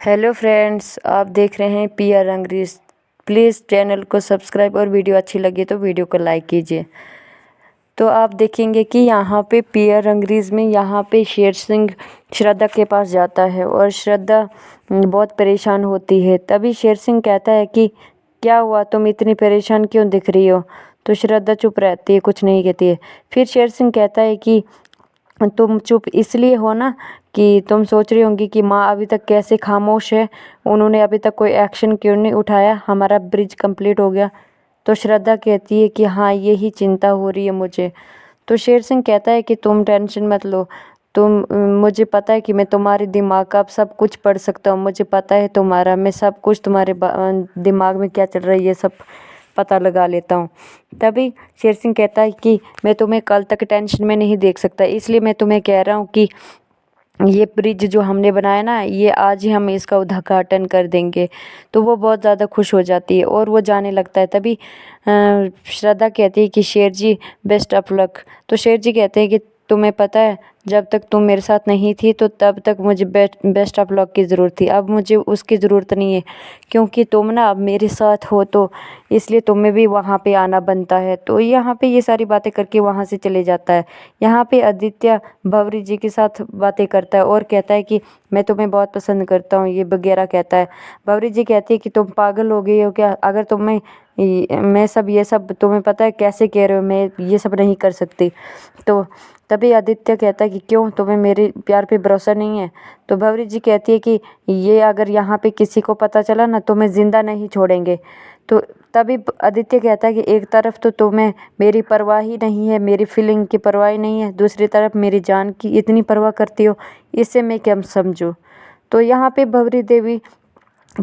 Hello friends, आप देख रहे हैं PR अंग्रेज। प्लीज़ चैनल को सब्सक्राइब और वीडियो अच्छी लगी तो वीडियो को लाइक कीजिए। तो आप देखेंगे कि यहाँ पे PR अंग्रेज में यहाँ पे शेर सिंह श्रद्धा के पास जाता है और श्रद्धा बहुत परेशान होती है। तभी शेर सिंह कहता है कि क्या हुआ, तुम इतनी परेशान क्यों दिख रही हो। तो श्रद्धा चुप रहती है, कुछ नहीं कहती है। फिर शेर सिंह कहता है कि तुम चुप इसलिए हो ना कि तुम सोच रही होंगी कि माँ अभी तक कैसे खामोश है, उन्होंने अभी तक कोई एक्शन क्यों नहीं उठाया, हमारा ब्रिज कंप्लीट हो गया। तो श्रद्धा कहती है कि हाँ, यही चिंता हो रही है मुझे। तो शेर सिंह कहता है कि तुम टेंशन मत लो, मुझे पता है कि मैं तुम्हारे दिमाग का अब सब कुछ पढ़ सकता हूँ। मुझे पता है तुम्हारा, मैं सब कुछ तुम्हारे दिमाग में क्या चल रहा है ये सब पता लगा लेता हूँ। तभी शेर सिंह कहता है कि मैं तुम्हें कल तक टेंशन में नहीं देख सकता, इसलिए मैं तुम्हें कह रहा हूँ कि ये ब्रिज जो हमने बनाया ना, ये आज ही हम इसका उद्घाटन कर देंगे। तो वो बहुत ज़्यादा खुश हो जाती है और वो जाने लगता है। तभी श्रद्धा कहती है कि शेर जी बेस्ट ऑफ लक। तो शेर जी कहते हैं कि तुम्हें पता है, जब तक तुम मेरे साथ नहीं थी तो तब तक मुझे बेस्ट ऑफ लक की ज़रूरत थी, अब मुझे उसकी ज़रूरत नहीं है, क्योंकि तुम ना अब मेरे साथ हो तो इसलिए तुम्हें भी वहाँ पे आना बनता है। तो यहाँ पे ये सारी बातें करके वहाँ से चले जाता है। यहाँ पे आदित्य भंवरी जी के साथ बातें करता है और कहता है कि मैं तुम्हें बहुत पसंद करता हूँ, ये वगैरह कहता है। भंवरी जी कहती है कि तुम पागल हो गई हो क्या, अगर तुम्हें मैं सब ये सब तुम्हें पता है कैसे कह रहे हो, मैं ये सब नहीं कर सकती। तो तभी आदित्य कहता है कि क्यों, तुम्हें मेरे प्यार पे भरोसा नहीं है। तो भंवरी जी कहती है कि ये अगर यहाँ पे किसी को पता चला ना तो मैं ज़िंदा नहीं छोड़ेंगे। तो तभी आदित्य कहता है कि एक तरफ तो तुम्हें मेरी परवाह ही नहीं है, मेरी फीलिंग की परवाह ही नहीं है, दूसरी तरफ मेरी जान की इतनी परवाह करती हो, इससे मैं क्या समझूं। तो यहाँ पे भंवरी देवी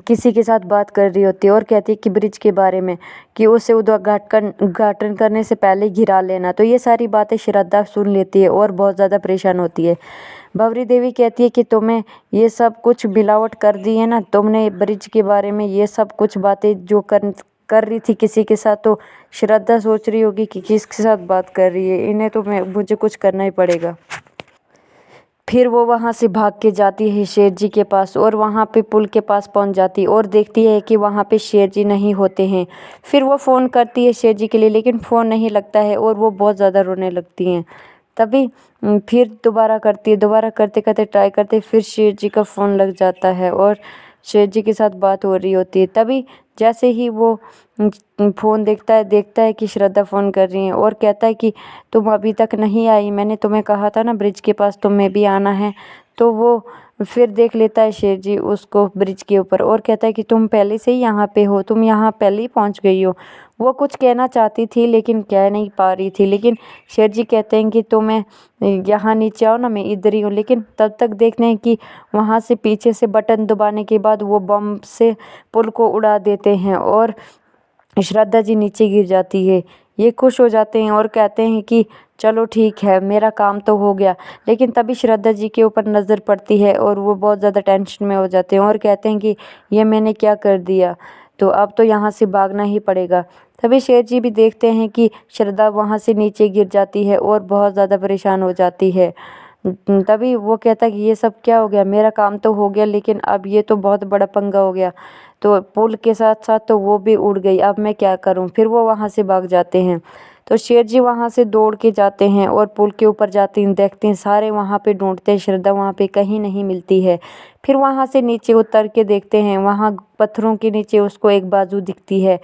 किसी के साथ बात कर रही होती है और कहती है कि ब्रिज के बारे में, कि उसे उद्घाटन करने से पहले गिरा लेना। तो ये सारी बातें श्रद्धा सुन लेती है और बहुत ज़्यादा परेशान होती है। भंवरी देवी कहती है कि तुम्हें ये सब कुछ मिलावट कर दी है ना, तुमने ब्रिज के बारे में ये सब कुछ बातें जो कर रही थी किसी के साथ, तो श्रद्धा सोच रही होगी कि किसके साथ बात कर रही है, इन्हें तो मुझे कुछ करना ही पड़ेगा। फिर वो वहाँ से भाग के जाती है शेर जी के पास और वहाँ पे पुल के पास पहुँच जाती है और देखती है कि वहाँ पे शेर जी नहीं होते हैं। फिर वो फ़ोन करती है शेर जी के लिए, लेकिन फ़ोन नहीं लगता है और वो बहुत ज़्यादा रोने लगती हैं। तभी फिर दोबारा करती है, दोबारा करते करते ट्राई करते फिर शेर जी का फ़ोन लग जाता है और शेर जी के साथ बात हो रही होती है। तभी जैसे ही वो फ़ोन देखता है कि श्रद्धा फ़ोन कर रही है और कहता है कि तुम अभी तक नहीं आई, मैंने तुम्हें कहा था ना ब्रिज के पास तुम्हें भी आना है। तो वो फिर देख लेता है शेर जी उसको ब्रिज के ऊपर और कहता है कि तुम पहले से ही यहाँ पे हो, तुम यहाँ पहले ही पहुँच गई हो। वो कुछ कहना चाहती थी लेकिन कह नहीं पा रही थी, लेकिन शेर जी कहते हैं कि तुम्हें यहाँ नीचे आओ ना, मैं इधर ही हूँ। लेकिन तब तक देखते हैं कि वहाँ से पीछे से बटन दबाने के बाद वो बम से पुल को उड़ा देते हैं और श्रद्धा जी नीचे गिर जाती है। ये खुश हो जाते हैं और कहते हैं कि चलो ठीक है, मेरा काम तो हो गया। लेकिन तभी श्रद्धा जी के ऊपर नज़र पड़ती है और वो बहुत ज़्यादा टेंशन में हो जाते हैं और कहते हैं कि ये मैंने क्या कर दिया, तो अब तो यहाँ से भागना ही पड़ेगा। तभी शेर जी भी देखते हैं कि श्रद्धा वहाँ से नीचे गिर जाती है और बहुत ज़्यादा परेशान हो जाती है। तभी वो कहता है कि ये सब क्या हो गया, मेरा काम तो हो गया लेकिन अब ये तो बहुत बड़ा पंगा हो गया। तो पुल के साथ साथ तो वो भी उड़ गई, अब मैं क्या करूं। फिर वो वहाँ से भाग जाते हैं। तो शेर जी वहाँ से दौड़ के जाते हैं और पुल के ऊपर जाते हैं, देखते हैं सारे वहाँ पे ढूंढते हैं, श्रद्धा वहाँ पे कहीं नहीं मिलती है। फिर वहाँ से नीचे उतर के देखते हैं, वहाँ पत्थरों के नीचे उसको एक बाजू दिखती है।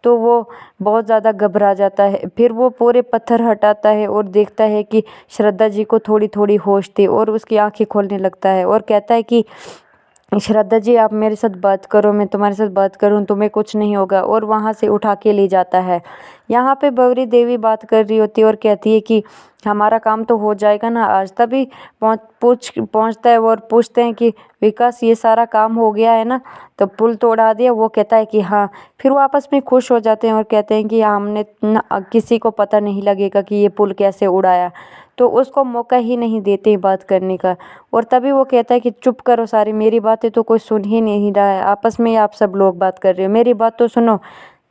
तो वो बहुत ज़्यादा घबरा जाता है। फिर वो पूरे पत्थर हटाता है और देखता है कि श्रद्धा जी को थोड़ी थोड़ी होश थी और उसकी आंखें खोलने लगता है और कहता है कि श्रद्धा जी आप मेरे साथ बात करो, मैं तुम्हारे साथ बात करूं, तुम्हें कुछ नहीं होगा। और वहाँ से उठा के ले जाता है। यहाँ पे भंवरी देवी बात कर रही होती है और कहती है कि हमारा काम तो हो जाएगा ना आज। तभी पहुँचता है वो और पूछते हैं कि विकास ये सारा काम हो गया है ना, तो पुल तो उड़ा दिया। वो कहता है कि हाँ। फिर वो आपस में खुश हो जाते हैं और कहते हैं कि हमने किसी को पता नहीं लगेगा कि ये पुल कैसे उड़ाया। तो उसको मौका ही नहीं देते बात करने का। और तभी वो कहता है कि चुप करो सारी, मेरी बातें तो कोई सुन ही नहीं रहा है, आपस में ही आप सब लोग बात कर रहे हो, मेरी बात तो सुनो।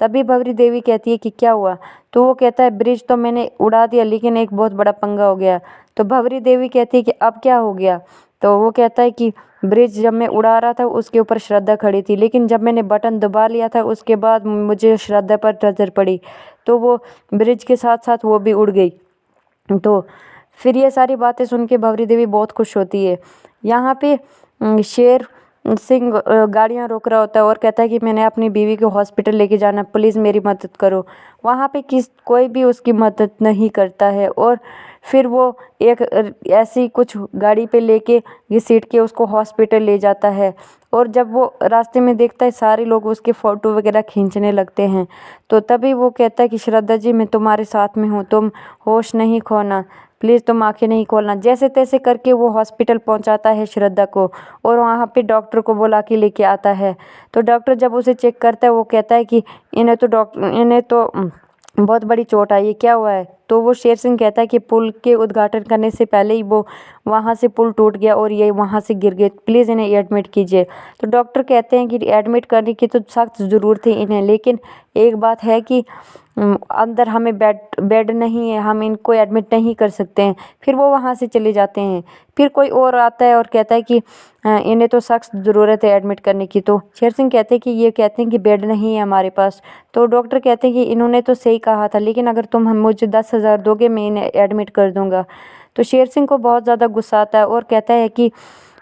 तभी भंवरी देवी कहती है कि क्या हुआ। तो वो कहता है ब्रिज तो मैंने उड़ा दिया लेकिन एक बहुत बड़ा पंगा हो गया। तो भंवरी देवी कहती है कि अब क्या हो गया। तो वो कहता है कि ब्रिज जब मैं उड़ा रहा था उसके ऊपर श्रद्धा खड़ी थी, लेकिन जब मैंने बटन दबा लिया था उसके बाद मुझे श्रद्धा पर नज़र पड़ी, तो वो ब्रिज के साथ साथ वो भी उड़ गई। तो फिर ये सारी बातें सुन के भंवरी देवी बहुत खुश होती है। यहाँ पे शेर सिंह गाड़ियाँ रोक रहा होता है और कहता है कि मैंने अपनी बीवी को हॉस्पिटल लेके जाना, प्लीज़ मेरी मदद करो। वहाँ पे कोई भी उसकी मदद नहीं करता है और फिर वो एक ऐसी कुछ गाड़ी पे लेके घसीट के उसको हॉस्पिटल ले जाता है। और जब वो रास्ते में देखता है सारे लोग उसके फ़ोटो वगैरह खींचने लगते हैं, तो तभी वो कहता है कि श्रद्धा जी मैं तुम्हारे साथ में हूँ, तुम होश नहीं खोना, प्लीज़ तुम आंखें नहीं खोलना। जैसे तैसे करके वो हॉस्पिटल पहुंचाता है श्रद्धा को और वहाँ पे डॉक्टर को बुला के लेके आता है। तो डॉक्टर जब उसे चेक करता है वो कहता है कि इन्हें तो बहुत बड़ी चोट आई है, क्या हुआ है? तो वो शेर सिंह कहता है कि पुल के उद्घाटन करने से पहले ही वो वहाँ से पुल टूट गया और ये वहाँ से गिर गए, प्लीज़ इन्हें एडमिट कीजिए। तो डॉक्टर कहते हैं कि एडमिट करने की तो सख्त ज़रूरत थी इन्हें, लेकिन एक बात है कि अंदर हमें बेड नहीं है, हम इनको एडमिट नहीं कर सकते हैं। फिर वो वहाँ से चले जाते हैं। फिर कोई और आता है और कहता है कि इन्हें तो सख्त ज़रूरत है एडमिट करने की। तो शेर सिंह कहते हैं कि बेड नहीं है हमारे पास। तो डॉक्टर कहते हैं कि इन्होंने तो सही कहा था, लेकिन अगर तुम मुझे 10,000 दोगे मैं इन्हें एडमिट कर दूँगा। तो शेर सिंह को बहुत ज़्यादा गुस्सा आता है और कहता है कि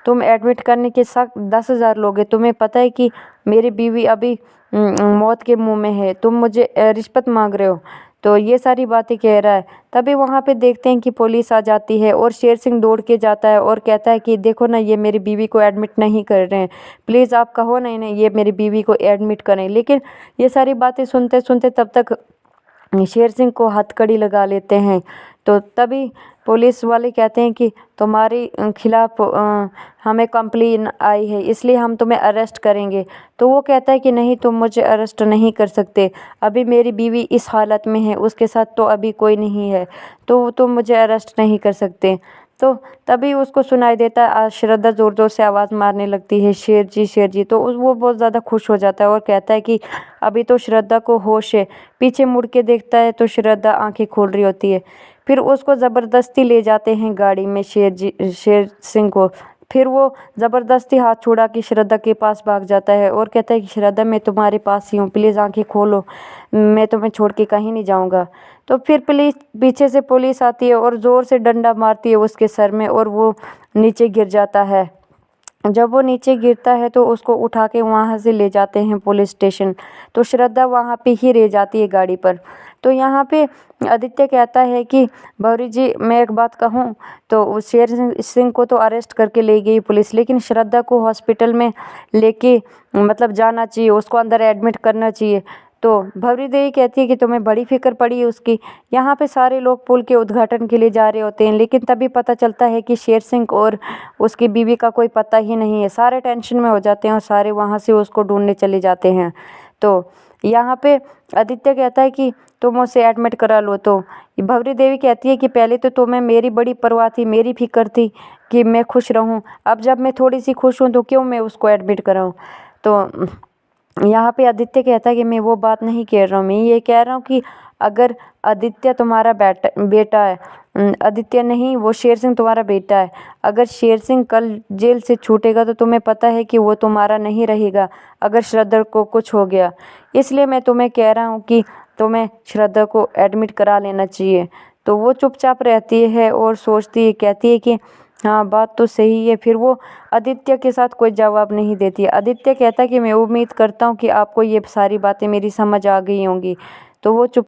तुम एडमिट करने के सख्त 10,000 लोगे, तुम्हें पता है कि मेरी बीवी अभी मौत के मुंह में है, तुम मुझे रिश्वत मांग रहे हो। तो ये सारी बातें कह रहा है। तभी वहाँ पे देखते हैं कि पुलिस आ जाती है और शेर सिंह दौड़ के जाता है और कहता है कि देखो ना ये मेरी बीवी को एडमिट नहीं कर रहे हैं, प्लीज़ आप कहो ना इन्हें ये मेरी बीवी को एडमिट करें। लेकिन ये सारी बातें सुनते सुनते तब तक शेर सिंह को हथकड़ी लगा लेते हैं। तो तभी पुलिस वाले कहते हैं कि तुम्हारे खिलाफ हमें कंप्लेन आई है, इसलिए हम तुम्हें अरेस्ट करेंगे। तो वो कहता है कि नहीं, तुम मुझे अरेस्ट नहीं कर सकते, अभी मेरी बीवी इस हालत में है, उसके साथ तो अभी कोई नहीं है, तो तुम मुझे अरेस्ट नहीं कर सकते। तो तभी उसको सुनाई देता है श्रद्धा ज़ोर ज़ोर से आवाज़ मारने लगती है, शेर जी शेर जी। तो वो बहुत ज़्यादा खुश हो जाता है और कहता है कि अभी तो श्रद्धा को होश है। पीछे मुड़ के देखता है तो श्रद्धा आंखें खोल रही होती है। फिर उसको ज़बरदस्ती ले जाते हैं गाड़ी में शेर सिंह को। फिर वो ज़बरदस्ती हाथ छुड़ा के श्रद्धा के पास भाग जाता है और कहता है कि श्रद्धा मैं तुम्हारे पास ही हूँ, प्लीज़ आंखें खोलो, मैं तुम्हें छोड़ के कहीं नहीं जाऊँगा। तो फिर पीछे से पुलिस आती है और ज़ोर से डंडा मारती है उसके सर में और वो नीचे गिर जाता है। जब वो नीचे गिरता है तो उसको उठा के वहाँ से ले जाते हैं पुलिस स्टेशन। तो श्रद्धा वहाँ पे ही रह जाती है गाड़ी पर। तो यहाँ पे आदित्य कहता है कि भंवरी जी मैं एक बात कहूँ, तो उस शेर सिंह को तो अरेस्ट करके ले गई पुलिस, लेकिन श्रद्धा को हॉस्पिटल में लेके मतलब जाना चाहिए, उसको अंदर एडमिट करना चाहिए। तो भंवरी देवी कहती है कि तुम्हें बड़ी फिक्र पड़ी है उसकी। यहाँ पे सारे लोग पुल के उद्घाटन के लिए जा रहे होते हैं, लेकिन तभी पता चलता है कि शेर सिंह और उसकी बीवी का कोई पता ही नहीं है। सारे टेंशन में हो जाते हैं और सारे वहाँ से उसको ढूंढने चले जाते हैं। तो यहाँ पे आदित्य कहता है कि तुम उसे एडमिट करा लो। तो भंवरी देवी कहती है कि पहले तो तुम्हें मेरी बड़ी परवाह थी, मेरी फिक्र थी कि मैं खुश रहूं, अब जब मैं थोड़ी सी खुश हूं तो क्यों मैं उसको एडमिट कराऊं। तो यहाँ पे आदित्य कहता है कि मैं वो बात नहीं कह रहा हूँ, मैं ये कह रहा हूँ कि अगर आदित्य तुम्हारा बेटा है, आदित्य नहीं वो शेर सिंह तुम्हारा बेटा है, अगर शेर सिंह कल जेल से छूटेगा तो तुम्हें पता है कि वो तुम्हारा नहीं रहेगा अगर श्रद्धा को कुछ हो गया। इसलिए मैं तुम्हें कह रहा हूँ कि तुम्हें श्रद्धा को एडमिट करा लेना चाहिए। तो वो चुपचाप रहती है और सोचती है, कहती है कि हाँ बात तो सही है। फिर वो आदित्य के साथ कोई जवाब नहीं देती है। आदित्य कहता है कि मैं उम्मीद करता हूँ कि आपको ये सारी बातें मेरी समझ आ गई होंगी। तो वो चुप